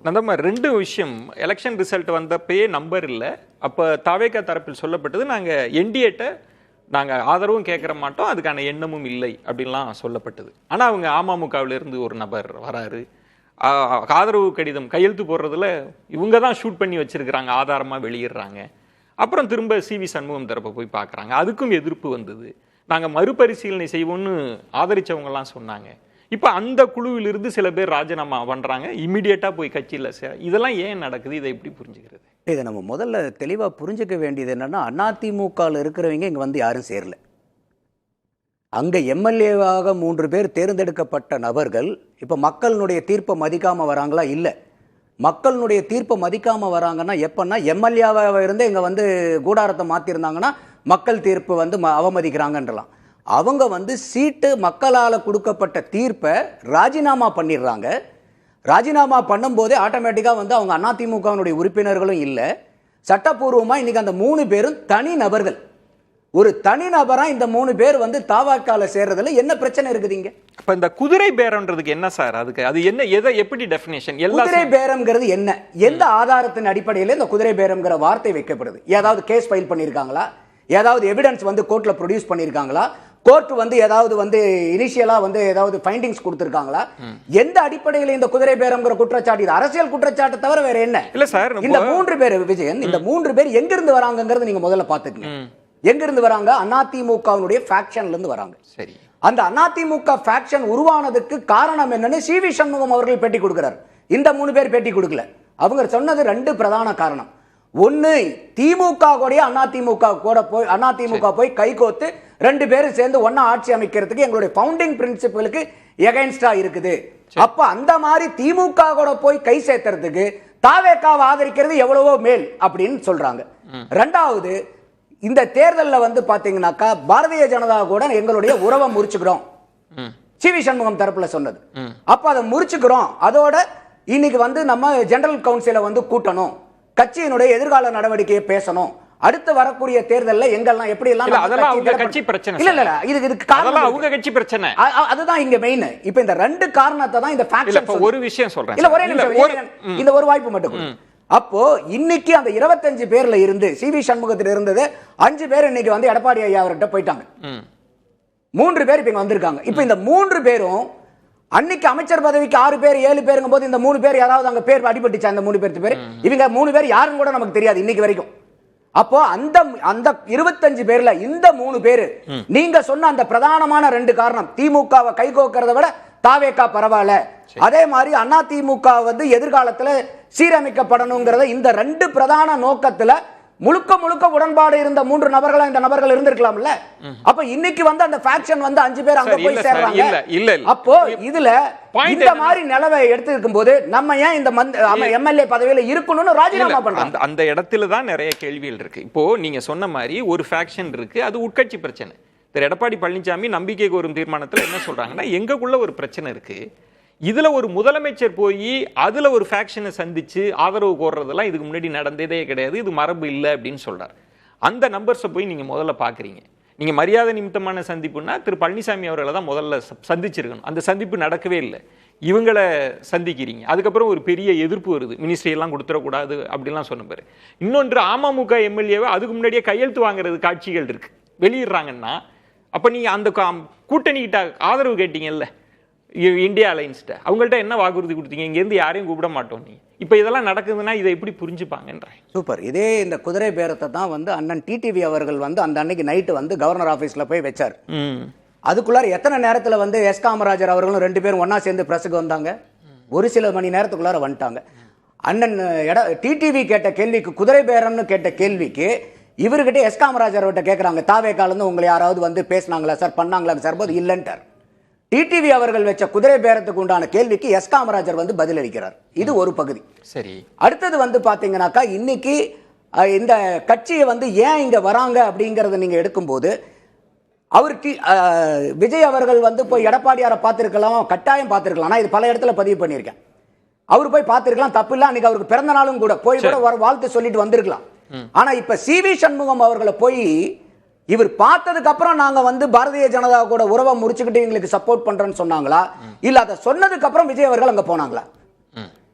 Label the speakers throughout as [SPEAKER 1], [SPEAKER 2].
[SPEAKER 1] நந்தகுமார், 2 விஷயம். Election result வந்தப்பயே number இல்லை. அப்போ தாவேகா தரப்பில் சொல்லப்பட்டது, நாங்கள் என்டிஏட்ட நாங்கள் ஆதரவும் கேட்குற மாட்டோம், அதுக்கான எண்ணமும் இல்லை அப்படின்லாம் சொல்லப்பட்டது. ஆனால் அவங்க அமமுகவிலிருந்து ஒரு நபர் வராரு, ஆதரவு கடிதம் கையெழுத்து போடுறதுல இவங்க தான் ஷூட் பண்ணி வச்சிருக்கிறாங்க, ஆதாரமாக வெளியிடுறாங்க. அப்புறம் திரும்ப சிவி சண்முகம் தரப்பை போய் பார்க்குறாங்க, அதுக்கும் எதிர்ப்பு வந்தது. நாங்கள் மறுபரிசீலனை செய்வோம்னு ஆதரிச்சவங்கலாம் சொன்னாங்க. இப்போ அந்த குழுவிலிருந்து சில பேர் ராஜினாமா பண்ணுறாங்க, இம்மிடியேட்டாக போய் கட்சியில் இதெல்லாம் ஏன் நடக்குது? இதை எப்படி புரிஞ்சுக்கிறது?
[SPEAKER 2] இதை நம்ம முதல்ல தெளிவாக புரிஞ்சுக்க வேண்டியது என்னென்னா, அதிமுகவில் இருக்கிறவங்க இங்கே வந்து யாரும் சேரல. அங்கே எம்எல்ஏவாக 3 பேர் தேர்ந்தெடுக்கப்பட்ட நபர்கள் இப்போ மக்களினுடைய தீர்ப்பை மதிக்காமல் வராங்களா? இல்லை. மக்களினுடைய தீர்ப்பை மதிக்காமல் வராங்கன்னா எப்போன்னா, எம்எல்ஏவாக இருந்து இங்கே வந்து கூடாரத்தை மாற்றிருந்தாங்கன்னா மக்கள் தீர்ப்பு வந்து அவமதிக்கிறாங்கன்றலாம். அவங்க வந்து சீட்டு மக்களால் கொடுக்கப்பட்ட தீர்ப்பை ராஜினாமா பண்ணிடுறாங்க. ராஜினாமா பண்ணும்போதே ஆட்டோமேட்டிக்காக வந்து அவங்க அதிமுகவினுடைய உறுப்பினர்களும் இல்லை. சட்டப்பூர்வமாக இன்றைக்கி அந்த 3 பேரும் தனி நபர்கள். ஒரு தனி நபராக இந்த 3 பேர் வந்து தாவாக்கால சேர்றதுல என்ன பிரச்சனை இருக்குதுங்க?
[SPEAKER 1] அப்போ இந்த குதிரை பேரம்ன்றதுக்கு என்ன சார்? அதுக்கு அது என்ன, எதை எப்படி டெஃபினேஷன்?
[SPEAKER 2] குதிரை பேரம்ங்கிறது என்ன? எந்த ஆதாரத்தின் அடிப்படையில் இந்த குதிரை பேரம்ங்கிற வார்த்தை வைக்கப்படுது? ஏதாவது கேஸ் ஃபைல் பண்ணியிருக்காங்களா? ஏதாவது எவிடன்ஸ் வந்து கோர்ட்டில் ப்ரொடியூஸ் பண்ணியிருக்காங்களா? கோர்ட் வந்து ஏதாவது வந்து இனிஷியலாக வந்து ஏதாவது ஃபைண்டிங்ஸ் கொடுத்துருக்காங்களா? எந்த அடிப்படையில் இந்த குதிரை பேரம்ங்கிற குற்றச்சாட்டு? இது அரசியல் குற்றச்சாட்டை தவிர வேற என்ன?
[SPEAKER 1] இல்ல சார்,
[SPEAKER 2] இந்த 3 பேர் விஜயன், இந்த 3 பேர் எங்கிருந்து வராங்கிறது நீங்க முதல்ல பாத்துக்கங்க. எங்கிருந்து வராங்க? அதிமுகவினுடைய ஃபேக்ஷன்ல இருந்து வராங்க. சரி, அந்த அதிமுக ஃபேக்ஷன் உருவானதுக்கு காரணம் என்னன்னு சிவி சண்முகம் அவர்கள் பேட்டி கொடுக்கிறார். இந்த 3 பேர் பேட்டி கொடுக்கல. அவங்க சொன்னது 2 பிரதான காரணம். ஒன்னு, திமுக கூடிய அதிமுக கூட போய் அதிமுக போய் கைகோத்து 2 பேரும் சேர்ந்து ஒன்னா ஆட்சி அமைக்கிறதுக்கு எங்களுடைய ஃபவுண்டிங் பிரின்சிபலுக்கு எகைன்ஸ்டா இருக்குது. அப்ப அந்த மாதிரி திமுக கூட போய் கை சேர்த்துறதுக்கு தாவேகாவை ஆதரிக்கிறது எவ்வளவோ மேல் அப்படின்னு சொல்றாங்க. 2வது, இந்த தேர்தலில் வந்து பாத்தீங்கன்னாக்கா பாரதிய ஜனதா கூட எங்களுடைய உறவை முறிச்சுக்கிறோம், சிவி சண்முகம் தரப்புல சொன்னது. அப்ப அதை முறிச்சுக்கிறோம், அதோட இன்னைக்கு வந்து நம்ம ஜெனரல் கவுன்சிலை வந்து கூட்டணும், கட்சியினுடைய எதிர்கால நடவடிக்கையை பேசணும், அடுத்து வரக்கூடிய தேர்தலில் எங்கெல்லாம் எப்படி எல்லாம்
[SPEAKER 1] கட்சி பிரச்சனை.
[SPEAKER 2] இல்ல இல்ல, இதுக்கு காரணம் அவங்க கட்சி பிரச்சனை. அதுதான் இங்க மெயின். இப்போ இந்த 2 காரணத்தை தான் இந்த ஃபேக்ஷன்.
[SPEAKER 1] ஒரு விஷயம் சொல்றேன்,
[SPEAKER 2] இல்ல ஒரே நிமிஷம், இந்த ஒரு வாய்ப்பு மட்டும். அப்போ இன்னைக்கு அந்த 25 பேர்ல இருந்து சிவி சண்முகத்தில் இருந்தது 5 பேர் இன்னைக்கு வந்து எடப்பாடி ஐயா அவர்கிட்ட போயிட்டாங்க. 3 பேர் இப்ப வந்திருக்காங்க. இப்ப இந்த 3 பேரும் அன்னைக்கு அமைச்சர் பதவிக்கு 6 பேர் 7 பேருங்கும் போது இந்த 3 பேர் யாராவது அங்க பேர் அடிபட்டுச்சா? அந்த 3 பேர் இவங்க 3 பேர் யாருன்னு கூட நமக்கு தெரியாது இன்னைக்கு வரைக்கும். அப்போ அந்த 25 பேர்ல இந்த 3 பேரு நீங்க சொன்ன அந்த பிரதானமான 2 காரணம், திமுகவை கைகோக்கிறத விட தாவேகா பரவாயில்ல, அதே மாதிரி அதிமுக வந்து எதிர்காலத்துல சீரமைக்கப்படணுங்கிறத, இந்த 2 பிரதான நோக்கத்துல முழுக்க முழுக்க உடன்பாடு இருந்த 3 நபர்களா இந்த நபர்கள் இருந்திருக்கலாம்ல. அப்ப இன்னைக்கு வந்து அந்த ஃபேக்ஷன் வந்து 5 பேர் அங்க போய் சேர்றாங்க. அப்போ இதுல இந்த மாதிரி நிலவை எடுத்துக்கும் போது நம்ம ஏன் இந்த எம்எல்ஏ பதவியில இருக்கணும்னு ராஜினாமா பண்றாங்க?
[SPEAKER 1] அந்த இடத்துல தான் நிறைய கேள்விகள் இருக்கு. இப்போ நீங்க சொன்ன மாதிரி ஒரு ஃபேக்ஷன் இருக்கு, அது உட்கட்சி பிரச்சனை. திரு எடப்பாடி பழனிசாமி நம்பிக்கை கோரும் தீர்மானத்தில் என்ன சொல்றாங்கன்னா, எங்களுக்குள்ள ஒரு பிரச்சனை இருக்கு, இதுல ஒரு முதலமைச்சர் போய் அதுல ஒரு ஃபேக்ஷனை சந்திச்சு ஆதரவு கோர்றதெல்லாம் இதுக்கு முன்னாடி நடந்ததே கிடையாது, இது மரபு இல்லை அப்படின்னு சொல்றாரு. அந்த நம்பர்ஸை போய் நீங்க முதல்ல பாக்குறீங்க. நீங்க மரியாதை நிமித்தமான சந்திப்புன்னா திரு பழனிசாமி அவர்களை தான் முதல்ல சந்திச்சிருக்கணும். அந்த சந்திப்பு நடக்கவே இல்லை, இவங்களை சந்திக்கிறீங்க. அதுக்கப்புறம் ஒரு பெரிய எதிர்ப்பு வருது, மினிஸ்ட்ரி எல்லாம் கொடுத்துடக்கூடாது அப்படிலாம் சொன்ன பாரு. இன்னொன்று, அமமுக எம்எல்ஏவை அதுக்கு முன்னாடியே கையெழுத்து வாங்குறது காட்சிகள் இருக்கு, வெளியிடுறாங்கன்னா அப்ப நீங்க அந்த கூட்டணிக்கிட்ட ஆதரவு கேட்டீங்கல்ல இந்தியா அலைன்ஸ்ட, அவங்கள்ட்ட என்ன வாக்குறுதி கொடுத்தீங்க? இங்கேருந்து யாரையும் கூப்பிட மாட்டோம். நீ இப்போ இதெல்லாம் நடக்குதுன்னா இதை எப்படி புரிஞ்சுப்பாங்கன்றேன்.
[SPEAKER 2] சூப்பர். இதே இந்த குதிரை பேரத்தை தான் வந்து அண்ணன் டிடிவி அவர்கள் வந்து அந்த அன்னைக்கு நைட்டு வந்து கவர்னர் ஆஃபீஸில் போய் வச்சார். அதுக்குள்ளார எத்தனை நேரத்தில் வந்து எஸ் காமராஜர் அவர்களும் 2 பேரும் ஒன்னா சேர்ந்து பிரஸுக்கு வந்தாங்க? ஒரு சில மணி நேரத்துக்குள்ளார வந்துட்டாங்க. அண்ணன் டிடிவி கேட்ட கேள்விக்கு, குதிரை பேரம்னு கேட்ட கேள்விக்கு இவர்கிட்ட எஸ் காமராஜர் கிட்ட கேட்குறாங்க, தாவேகாலேருந்து உங்களை யாராவது வந்து பேசினாங்களா சார், பண்ணாங்களா சார்? போது இல்லைன்ட்டார். டிடிவி அவர்கள் வச்ச குதிரை பேரத்துக்கு உண்டான கேள்விக்கு எஸ் காமராஜர் வந்து பதில் அளிக்கிறார். இது ஒரு பகுதி. சரி, அடுத்தது வந்து பாத்தீங்கன்னாக்கா இன்னைக்கு இந்த கட்சியை வந்து ஏன் இங்க வராங்க அப்படிங்கறத நீங்க எடுக்கும்போது, அவருக்கு விஜய் அவர்கள் வந்து போய் எடப்பாடியாரை பார்த்திருக்கலாம், கட்டாயம் பார்த்திருக்கலாம். நான் இது பல இடத்துல பதிவு பண்ணியிருக்கேன். அவர் போய் பார்த்திருக்கலாம், தப்பு இல்லை. அன்னைக்கு அவருக்கு பிறந்த நாளும் கூட போய் கூட வாழ்த்து சொல்லிட்டு வந்திருக்கலாம். ஆனா இப்ப சிவி சண்முகம் அவர்களை போய் இவர் பார்த்ததுக்கு அப்புறம் நாங்க வந்து பாரதிய ஜனதா கூட உறவை முறிச்சுக்கிட்டு எங்களுக்கு சப்போர்ட் பண்றேன்னு சொன்னாங்களா, இல்ல அதை சொன்னதுக்கு அப்புறம் விஜய் அவர்கள் அங்க போனாங்களா?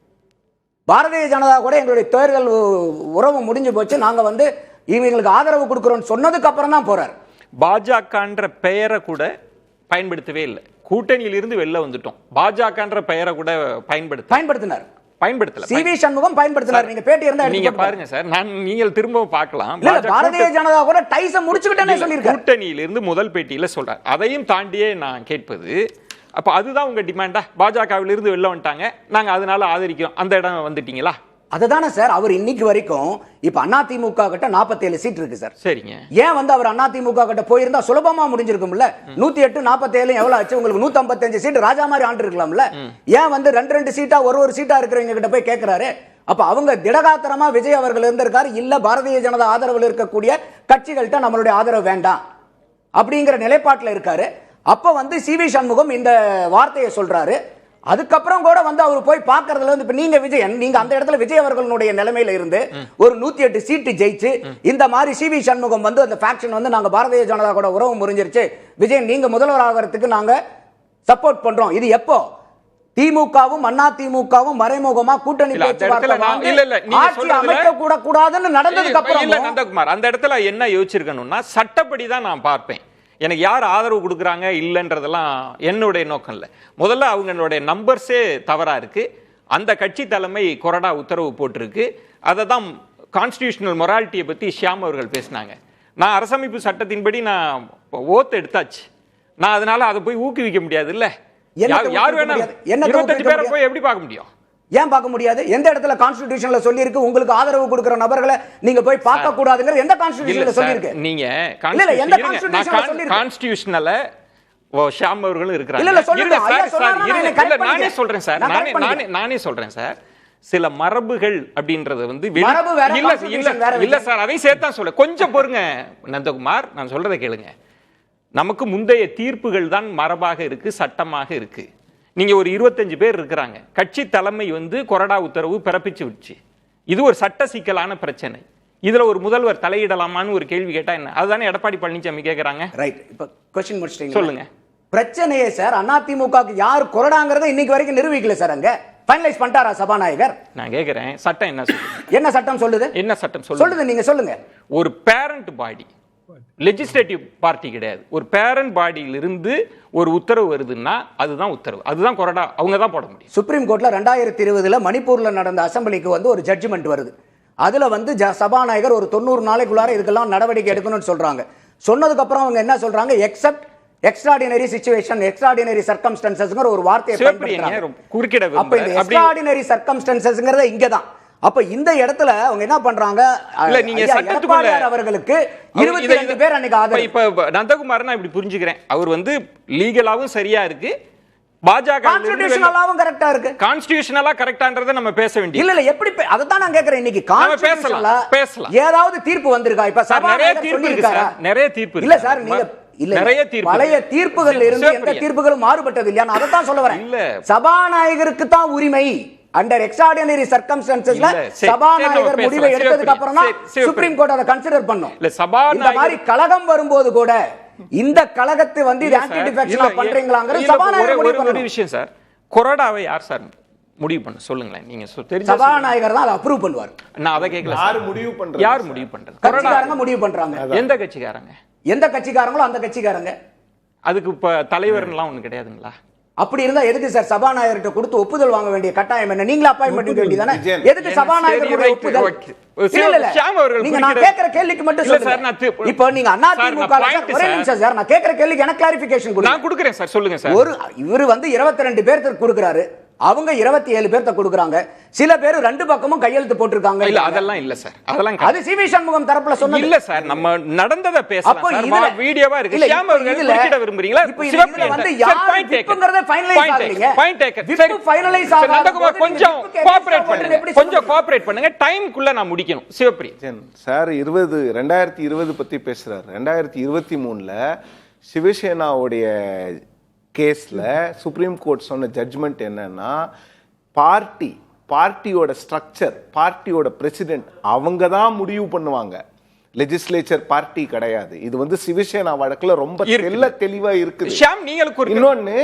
[SPEAKER 2] பாரதிய ஜனதா கூட எங்களுடைய தேர்தல் உறவு முடிஞ்சு போச்சு, நாங்க வந்து இவங்களுக்கு ஆதரவு கொடுக்கிறோம் சொன்னதுக்கு அப்புறம் தான் போறார்.
[SPEAKER 1] பாஜகன்ற பெயரை கூட பயன்படுத்தவே இல்லை. கூட்டணியிலிருந்து வெளில வந்துட்டோம். பாஜகன்ற பெயரை கூட பயன்படுத்தினார். பயன்படுத்தல.
[SPEAKER 2] சி.வி. சண்முகம் பயன்படுத்தினார். நீங்க பேட்டி இருந்தா
[SPEAKER 1] நீங்க பாருங்க சார், நீங்கள் திரும்ப பார்க்கலாம்.
[SPEAKER 2] பாரதிய ஜனதா கூட டைஸ முடிச்சுக்கிட்டேன்னு சொல்லிருக்காரு.
[SPEAKER 1] கூட்டணியிலிருந்து முதல் பேட்டியில சொல்றார். அதையும் தாண்டியே நான் கேட்பது, அப்ப அதுதான் உங்க டிமாண்டா? பாஜகவிலிருந்து வெளில வந்துட்டாங்க, நாங்க அதனால ஆதரிக்கிறோம், அந்த இடம் வந்துட்டீங்களா?
[SPEAKER 2] அதுதானே சார். அவர் இன்னைக்கு வரைக்கும் இப்ப அதிமுக கிட்ட 47 சீட் இருக்கு சார்.
[SPEAKER 1] சரிங்க.
[SPEAKER 2] ஏன் வந்து அவர் அதிமுக கிட்ட போயிருந்தா சுலபமா முடிஞ்சிருக்கும்ல? 108 47 எவ்வளவு ஆச்சு உங்களுக்கு? 155 சீட் ராஜா மாதிரி ஆண்டு இருக்கலாம்ல? ஏன் வந்து 2 சீட்டா ஒரு சீட்டா இருக்கிறவங்க கிட்ட போய் கேட்கிறாரு? அப்ப அவங்க திடகாத்திரமா விஜய் அவர்கள் இருந்திருக்காரு, இல்ல பாரதிய ஜனதா ஆதரவில் இருக்கக்கூடிய கட்சிகள்கிட்ட நம்மளுடைய ஆதரவு வேண்டாம் அப்படிங்கிற நிலைப்பாட்டில் இருக்காரு. அப்ப வந்து சி.வி. சண்முகம் இந்த வார்த்தையை சொல்றாரு. அதுக்கப்புறம் கூட வந்து அவர் போய் பார்க்கறதுல வந்து இப்ப நீங்க அந்த இடத்துல விஜய் அவர்களுடைய நிலைமையில இருந்து ஒரு 108 சீட்டு ஜெயிச்சு இந்த மாதிரி சி.வி. சண்முகம் வந்து அந்த ஃபேக்ஷன் வந்து நாங்க பாரதிய ஜனதா கூட உறவு முறிஞ்சிருச்சு, விஜய் நீங்க முதல்வர் ஆகிறதுக்கு நாங்க சப்போர்ட் பண்றோம், இது எப்போ? திமுகவும் அதிமுகவும் மறைமுகமா கூட்டணி ஆட்சி அமைக்க கூட கூடாதுன்னு நடந்ததுக்கு அப்புறம்
[SPEAKER 1] நந்தகுமார் அந்த இடத்துல என்ன யோசிச்சிருக்கணும்னா, சட்டப்படி தான் நான் பார்ப்பேன். எனக்கு யார் ஆதரவு கொடுக்குறாங்க இல்லைன்றதெல்லாம் என்னுடைய நோக்கம் இல்லை. முதல்ல அவங்களுடைய நம்பர்ஸே தவறா இருக்கு. அந்த கட்சி தலைமை கொறடா உத்தரவு போட்டிருக்கு. அதை தான் கான்ஸ்டிடியூஷனல் மொராலிட்டியை பற்றி ஷியாம் அவர்கள் பேசினாங்க. நான் அரசமைப்பு சட்டத்தின்படி நான் ஓத்து எடுத்தாச்சு, நான் அதனால அதை போய் ஊக்குவிக்க முடியாது. இல்லை யார் வேணாலும் 25 பேரை போய் எப்படி பார்க்க முடியும்?
[SPEAKER 2] ஏன் பார்க்க முடியாது? எந்த இடத்துல கான்ஸ்டிடியூஷன்ல சொல்லி இருக்கு உங்களுக்கு ஆதரவு கொடுக்கிற நபர்களை நீங்க போய் பார்க்க கூடாதுங்கற எந்த கான்ஸ்டிடியூஷன்ல சொல்லி இருக்கு?
[SPEAKER 1] நீங்க
[SPEAKER 2] எந்த கான்ஸ்டிடியூஷன்ல சொல்லி இருக்கு?
[SPEAKER 1] கான்ஸ்டிடியூஷன்ல ஷாம் அவர்களும் இருக்காங்க.
[SPEAKER 2] இல்ல சொல்லுங்க ஐயா சொன்னாங்க.
[SPEAKER 1] நானே சொல்றேன் சார், நானே சொல்றேன் சார். சில மரபுகள் அப்படின்றது வந்து இல்ல சார், அதை சேர்த்தா சொல்ல. கொஞ்சம் பொறுங்க நந்தகுமார், நான் சொல்றதை கேளுங்க. நமக்கு முந்தைய தீர்ப்புகள் தான் மரபாக இருக்கு, சட்டமாக இருக்கு. நீங்க ஒரு 25 பேர் இருக்கிறாங்க, கட்சி தலைமை வந்து கொறடா உத்தரவு பிறப்பிச்சு விடுச்சு. இது ஒரு சட்ட சிக்கலான பிரச்சனை. இதுல ஒரு முதல்வர் தலையிடலாமான்னு ஒரு கேள்வி கேட்டா என்ன? அதுதானே எடப்பாடி பழனிசாமி கேக்குறாங்க.
[SPEAKER 2] ரைட், இப்ப क्वेश्चन முடிச்சிட்டீங்க.
[SPEAKER 1] சொல்லுங்க.
[SPEAKER 2] பிரச்சனையே சார் அதிமுகக்கு யார் கொறடாங்கறத இன்னைக்கு வரைக்கும் நிரூபிக்கல சார். அங்க ஃபைனலைஸ் பண்ணிட்டாரா சபாநாயகர்?
[SPEAKER 1] நான் கேக்குறேன், சட்டம் என்ன சொல்லுது?
[SPEAKER 2] என்ன சட்டம் சொல்லுது?
[SPEAKER 1] என்ன சட்டம் சொல்லுது?
[SPEAKER 2] நீங்க சொல்லுங்க.
[SPEAKER 1] ஒரு பேரண்ட் பாடி, லெஜிஸ்லேட்டிவ் பார்ட்டி கிடையாது, ஒரு பேரண்ட் பாடியில இருந்து ஒரு உத்தரவு வருதுன்னா அதுதான் உத்தரவு, அதுதான் கொறடா, அவங்க தான் போட முடியும்.
[SPEAKER 2] சுப்ரீம் கோர்ட்ல 2020 மணிப்பூர்ல நடந்த அசம்பிளிக்கு வந்து ஒரு ஜட்ஜ்மெண்ட் வருது. அதுல வந்து சபாநாயகர் ஒரு 90 நாளைக்குள்ளார இதுக்கெல்லாம் நடவடிக்கை எடுக்கணும்னு சொல்றாங்க. சொன்னதுக்கு அப்புறம் அவங்க என்ன சொல்றாங்க? எக்ஸப்ட் எக்ஸ்ட்ராடினரி சிச்சுவேஷன், எக்ஸ்ட்ராடினரி சர்க்கம்ஸ்டன்சஸ்ங்கற ஒரு வார்த்தையை பயன்படுத்துறாங்க.
[SPEAKER 1] குறுக்கிட
[SPEAKER 2] அப்ப இந்த எக்ஸ்ட்ராடினரி சர்க்கம்ஸ்டன்சஸ்ங்கறத இங்க தான். அப்ப இந்த இடத்துல அவங்க என்ன பண்றாங்க?
[SPEAKER 1] இல்ல நீங்க சட்டத்துக்குள்ள
[SPEAKER 2] அவர்களுக்கு 22 பேர் அன்னைக்கு ஆதரவு.
[SPEAKER 1] இப்ப நந்தகுமார் நான் இப்படி புரிஞ்சுக்கிறேன், அவர் வந்து லீகலாவும் சரியா இருக்கு, பாஜக
[SPEAKER 2] கான்ஸ்டிடியூஷனலாவும் கரெக்ட்டா இருக்கு.
[SPEAKER 1] கான்ஸ்டிடியூஷனலா கரெக்ட்டான்றதை நம்ம பேச வேண்டியது.
[SPEAKER 2] இல்ல எப்படி அத தான் நான் கேக்குறேன். இன்னைக்கு கான்ஸ்டிடியூஷனலா
[SPEAKER 1] பேசலாம்.
[SPEAKER 2] ஏதாவது தீர்ப்பு வந்திருக்கா? இப்ப சபாநாயகர் சொல்லிருக்காரா?
[SPEAKER 1] நிறைய தீர்ப்பு
[SPEAKER 2] இல்ல சார், நீங்க இல்ல
[SPEAKER 1] நிறைய தீர்ப்பு,
[SPEAKER 2] பழைய தீர்ப்புகள்ல இருந்து எந்த தீர்ப்புகளும் மாறுபட்டது இல்லையா? நான் அத தான் சொல்ல வரேன். இல்ல சபாநாயகருக்கு தான் உரிமை. அண்டர் எக்ஸ்ட்ராடினரி சர்க்கம்ஸ்டன்சஸ்ல சபாநாயகர் முடிவை எடுத்ததுக்கு அப்புறம் தான் சுப்ரீம் கோர்ட் அதை கன்சிடர் பண்ணும்.
[SPEAKER 1] இல்ல சபாநாயகர்
[SPEAKER 2] இந்த மாதிரி கலகம் வரும்போது கூட இந்த கலகத்தை வந்து ஆன்டி டிஃபெக்ஷனா பண்றீங்களாங்கறது சபாநாயகர் முடிவு பண்ணணும்.
[SPEAKER 1] ஒரு விஷயம் சார், கொறடாவை யார் சார் முடிவு பண்ண சொல்லுங்களேன். நீங்க தெரிஞ்ச
[SPEAKER 2] சபாநாயகர் தான் அதை அப்ரூவ் பண்ணுவார். நான்
[SPEAKER 1] அதை கேட்கல.
[SPEAKER 3] யார் முடிவு பண்றது?
[SPEAKER 1] யார் முடிவு பண்றது?
[SPEAKER 2] கட்சிக்காரங்க முடிவு பண்றாங்க.
[SPEAKER 1] எந்த கட்சிக்காரங்க?
[SPEAKER 2] எந்த கட்சிக்காரங்களோ அந்த கட்சிக்காரங்க.
[SPEAKER 1] அதுக்கு இப்ப தலைவர்லாம் ஒண்ணு கிடையாதுங்களா?
[SPEAKER 2] அப்படி இருந்தா எதுக்கு சார் சபாநாயகர்கிட்ட கொடுத்து ஒப்புதல் வாங்க வேண்டிய கட்டாயம் என்ன? நீங்களா அப்பாயின்மெண்ட் பண்ண வேண்டியதானே? எதுக்கு சபாநாயகருடைய ஒப்புதல்? நீங்க நான் கேக்குற கேள்விக்கு மட்டும் சொல்லுங்க. இப்போ நீங்க அதிமுக ஒரே நிமிஷம் சார், நான் கேக்குற கேள்விக்கு எனக்கு கிளாரிஃபிகேஷன் கொடுங்க.
[SPEAKER 1] நான் கொடுக்கிறேன் சார், சொல்லுங்க சார்.
[SPEAKER 2] ஒரு இவரு வந்து 22 பேருக்கு கொடுக்கறாரு, அவங்க 27 பேர்த்த கொடுக்கறாங்க. சில பேர் ரெண்டு பக்கமும் கையெழுத்து போட்டுருக்காங்க.
[SPEAKER 1] இல்ல அதெல்லாம் இல்ல சார், அதெல்லாம்
[SPEAKER 2] அது சி.வி. சண்முகம் தரப்புல சொன்னது
[SPEAKER 1] இல்ல சார். நம்ம நடந்தத பேசலாம் சார், வீடியோவா இருக்கு. ஷியாம் அவர்கள் குறிப்பிட விரும்புறீங்களா?
[SPEAKER 2] இப்போ இதுல வந்து யார் விப்புங்கறத ஃபைனலைஸ் ஆகலீங்க.
[SPEAKER 1] Point taken.
[SPEAKER 2] விப்பு ஃபைனலைஸ் ஆகாத
[SPEAKER 1] நந்தகுமார் கொஞ்சம் கோஆபரேட் பண்ணுங்க, கொஞ்சம் கோஆபரேட் பண்ணுங்க. டைம் குள்ள நான் முடிக்கணும். சிவப்பிரியன்
[SPEAKER 3] சார் 2020 பத்தி பேசுறாரு. 2023ல சிவசேனாவுடைய கேஸ்ல சுப்ரீம் கோர்ட் சொன்ன ஜட்ஜ்மெண்ட் என்னன்னா, பார்ட்டியோட ஸ்ட்ரக்சர், பார்ட்டியோட பிரசிடென்ட் அவங்க தான் முடிவு பண்ணுவாங்க. லெஜிஸ்லேச்சர் பார்ட்டி கிடையாது. இது வந்து சிவசேனா வழக்குல ரொம்ப தெளிவா இருக்குது.
[SPEAKER 1] ஷியாம், நீங்களுக்கு ஒரு
[SPEAKER 3] இன்னொன்னு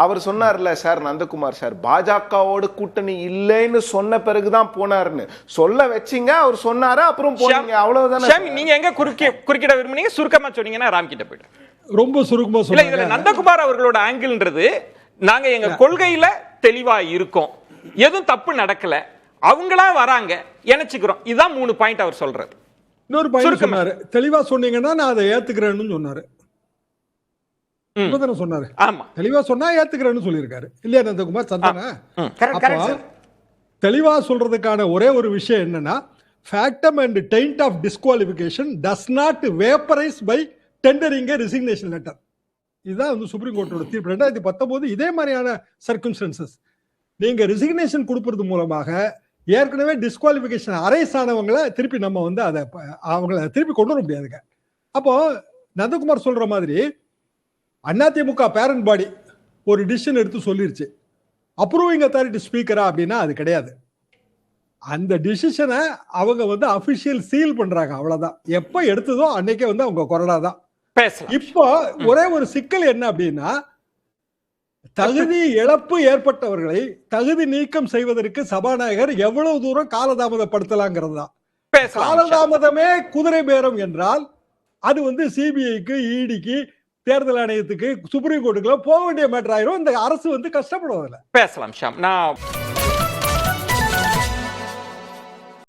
[SPEAKER 3] அவர் சொன்னார்ல சார், நந்தகுமார் சார் பாஜகவோட கூட்டணி இல்லைன்னு சொன்ன பிறகுதான் போனாருன்னு சொல்ல வச்சீங்க. அவர் சொன்னாரு, அப்புறம் போனீங்க, அவ்வளவுதானே.
[SPEAKER 1] ஷியாம், நீங்க எங்க குறுக்கிட விரும்புனீங்க? சுருக்கமா சொன்னீங்கன்னா ராம் கிட்ட போயிடு.
[SPEAKER 4] ரொம்ப சுருக்கமா
[SPEAKER 1] இல்ல, இதுல நந்தகுமார் அவர்களோட ஆங்கிள்ன்றது, நாங்க எங்க கொள்கையில தெளிவா இருக்கோம், எதுவும் தப்பு நடக்கல, அவங்களா வராங்க, இணைச்சுக்கிறோம். இதுதான் 3 பாயிண்ட் அவர் சொல்றாரு.
[SPEAKER 4] இன்னொரு பாயிண்ட் சொன்னாரு, தெளிவா சொன்னீங்கன்னா நான் அதை ஏத்துக்கிறேன்னு சொன்னாரு. சொன்னாரு,
[SPEAKER 1] ஆமா,
[SPEAKER 4] தெளிவா சொன்னா ஏத்துக்கிறேன்னு சொல்லியிருக்காரு இல்லையா நந்தகுமார்? சந்தானா,
[SPEAKER 2] கரெக்ட்.
[SPEAKER 4] தெளிவா சொல்றதுக்கான ஒரே ஒரு விஷயம் என்னன்னா, factum and taint of disqualification does not vaporise by tendering a resignation letter. இதுதான் வந்து சுப்ரீம் கோர்ட்டோட தீர்ப்பு. 2019 இதே மாதிரியான சர்க்கம்ஸ்டன்சஸ். நீங்க ரெசிக்னேஷன் கொடுப்பது மூலமாக ஏற்கனவே டிஸ்குவாலிஃபிகேஷன் அரைஸ் ஆனவங்களை திருப்பி நம்ம வந்து அதை அவங்கள திருப்பி கொண்டு வர முடியாதுங்க. அப்போ நந்தகுமார் சொல்ற மாதிரி அதிமுக பேரண்ட் பாடி ஒரு டிசிஷன் எடுத்து சொல்லிருச்சு, அப்ரூவிங் அத்தாரிட்டி ஸ்பீக்கரா அப்படின்னா அது கிடையாது. அந்த டிசிஷனை அவங்க வந்து அபிஷியல் சீல் பண்றாங்க, அவ்வளவுதான். எப்ப எடுத்ததோ அன்னைக்கே வந்து அவங்க கொறடா தான். இப்போ ஒரே ஒரு சிக்கல் என்ன அப்படின்னா, தகுதி இழப்பு ஏற்பட்டவர்களை தகுதி நீக்கம் செய்வதற்கு சபாநாயகர் எவ்வளவு தூரம் காலதாமதப்படுத்தலாங்கிறது தான். காலதாமதமே குதிரை பேரம் என்றால் அது வந்து சிபிஐக்கு, இடிக்கு, தேர்தல் ஆணையத்துக்கு, சுப்ரீம் கோர்ட்டுக்கு போக வேண்டிய மேட்டர் ஆயிரும். இந்த அரசு வந்து கஷ்டப்படுவதில்லை.
[SPEAKER 1] பேசலாம் ஷாம். நான்